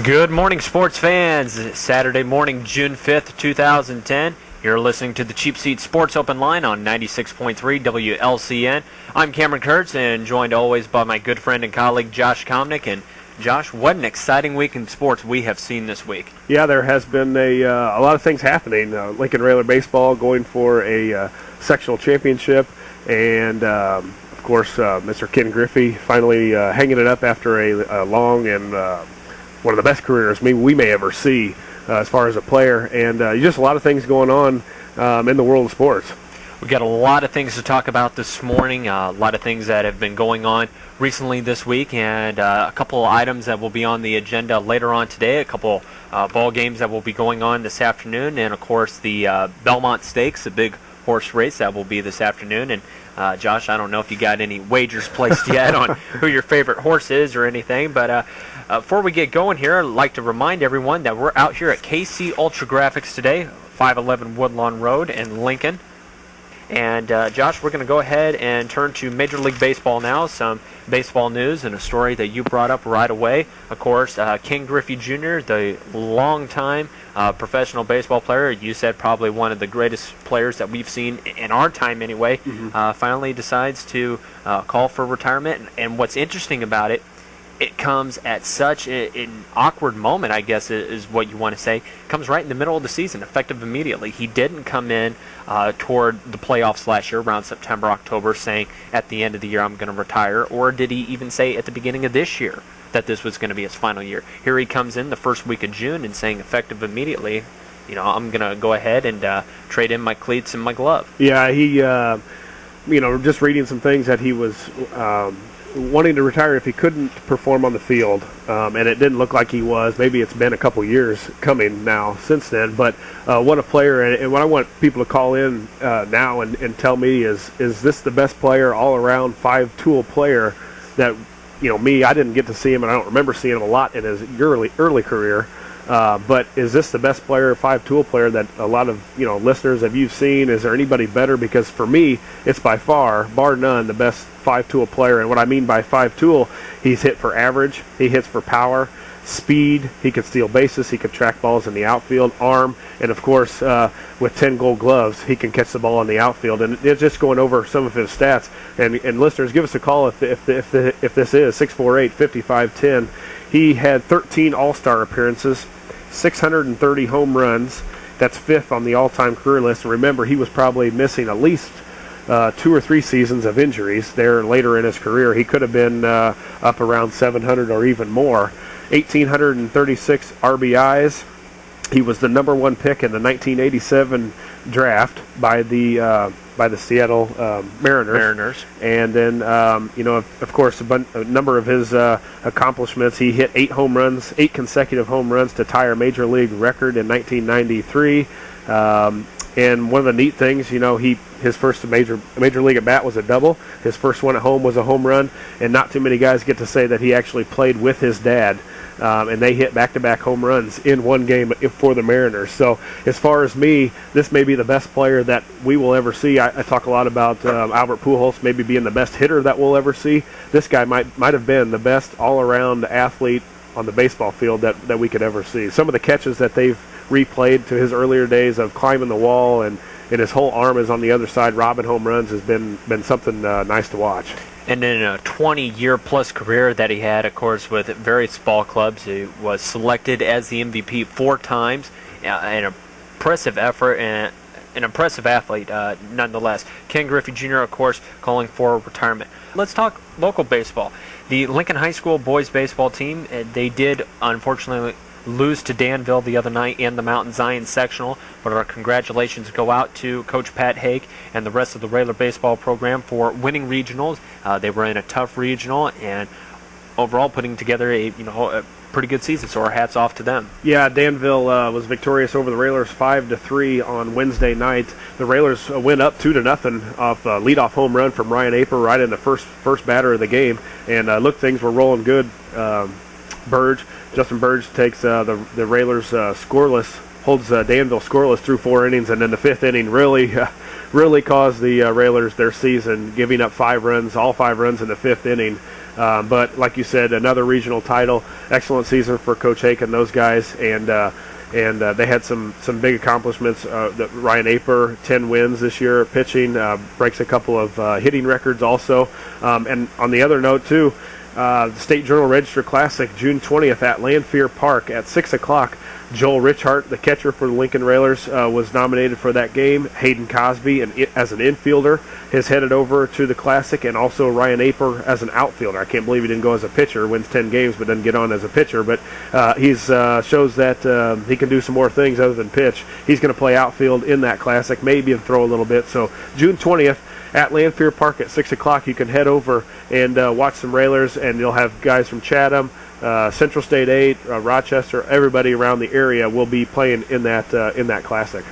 Good morning, sports fans. Saturday morning, June 5th, 2010. You're listening to the Cheap Seats Sports Open Line on 96.3 WLCN. I'm Cameron Kurtz, and joined always by my good friend and colleague, Josh Komnick. And Josh, what an exciting week in sports we have seen this week. Yeah, there has been a lot of things happening. Lincoln Railer Baseball going for a sectional championship, and of course, Mr. Ken Griffey finally hanging it up after a long and one of the best careers we may ever see as far as a player, and just a lot of things going on in the world of sports. We've got a lot of things to talk about this morning, a lot of things that have been going on recently this week, and a couple of items that will be on the agenda later on today, a couple ball games that will be going on this afternoon, and of course the Belmont Stakes, a big horse race that will be this afternoon. And Josh, I don't know if you got any wagers placed yet on who your favorite horse is or anything, but before we get going here, I'd like to remind everyone that we're out here at KC Ultra Graphics today, 511 Woodlawn Road in Lincoln. And Josh, we're going to go ahead and turn to Major League Baseball now, some baseball news and a story that you brought up right away. Of course, Ken Griffey Jr., the longtime professional baseball player, you said probably one of the greatest players that we've seen in our time anyway, finally decides to call for retirement. And what's interesting about it, it comes at such an awkward moment, I guess is what you want to say. It comes right in the middle of the season, effective immediately. He didn't come in toward the playoffs last year, around September, October, saying at the end of the year I'm going to retire, or did he even say at the beginning of this year that this was going to be his final year? Here he comes in the first week of June and saying effective immediately, you know, I'm going to go ahead and trade in my cleats and my glove. Yeah, he, just reading some things that he was wanting to retire if he couldn't perform on the field, and it didn't look like he was. Maybe it's been a couple years coming now since then, but what a player. And what I want people to call in now and tell me is this the best player, all-around, five-tool player that, I didn't get to see him, and I don't remember seeing him a lot in his early career, but is this the best player, five-tool player that a lot of listeners have you seen? Is there anybody better? Because for me, it's by far, bar none, the best five-tool player. And what I mean by five-tool, he's hit for average, he hits for power, speed, he can steal bases, he can track balls in the outfield, arm, and of course with 10 gold gloves he can catch the ball in the outfield. And it's just going over some of his stats, and listeners, give us a call if this is 648-5510. He had 13 all-star appearances, 630 home runs. That's fifth on the all-time career list. And remember, he was probably missing at least 2 or 3 seasons of injuries there later in his career. He could have been up around 700 or even more. 1,836 RBIs. He was the number 1 pick in the 1987 draft by the Seattle Mariners. And then, of course, a number of his accomplishments. He hit 8 consecutive home runs to tie a major league record in 1993. And one of the neat things, his first major league at bat was a double. His first one at home was a home run, and not too many guys get to say that he actually played with his dad. And they hit back-to-back home runs in one game for the Mariners. So as far as me, this may be the best player that we will ever see. I talk a lot about Albert Pujols maybe being the best hitter that we'll ever see. This guy might have been the best all-around athlete on the baseball field that we could ever see. Some of the catches that they've replayed to his earlier days of climbing the wall and his whole arm is on the other side robbing home runs has been something nice to watch. And in a 20-year-plus career that he had, of course, with various ball clubs, he was selected as the MVP 4 times. An impressive effort and an impressive athlete, nonetheless. Ken Griffey Jr., of course, calling for retirement. Let's talk local baseball. The Lincoln High School boys baseball team, they did, unfortunately, lose to Danville the other night in the Mountain Zion sectional, but our congratulations go out to Coach Pat Hake and the rest of the Railer baseball program for winning regionals. They were in a tough regional and overall putting together a pretty good season, so our hats off to them. Yeah, Danville was victorious over the Railers 5-3 on Wednesday night. The Railers went up 2-0 off a leadoff home run from Ryan Aper right in the first batter of the game, and things were rolling good. Justin Burge takes the Railers scoreless, holds Danville scoreless through 4 innings, and then the 5th inning really caused the Railers their season, giving up 5 runs, all 5 runs in the 5th inning. But like you said, another regional title, excellent season for Coach Hake and those guys, and they had some big accomplishments. Ryan Aper, 10 wins this year pitching, breaks a couple of hitting records also. And on the other note, too, the State Journal Register Classic, June 20th at Lanphier Park at 6 o'clock. Joel Richhart, the catcher for the Lincoln Railers, was nominated for that game. Hayden Cosby, as an infielder, is headed over to the Classic, and also Ryan Aper as an outfielder. I can't believe he didn't go as a pitcher, wins 10 games, but doesn't get on as a pitcher. But he shows that he can do some more things other than pitch. He's going to play outfield in that Classic, maybe and throw a little bit. So June 20th, at Lanphier Park at 6 o'clock, you can head over and watch some Railers, and you'll have guys from Chatham, Central State 8, Rochester, everybody around the area will be playing in that Classic.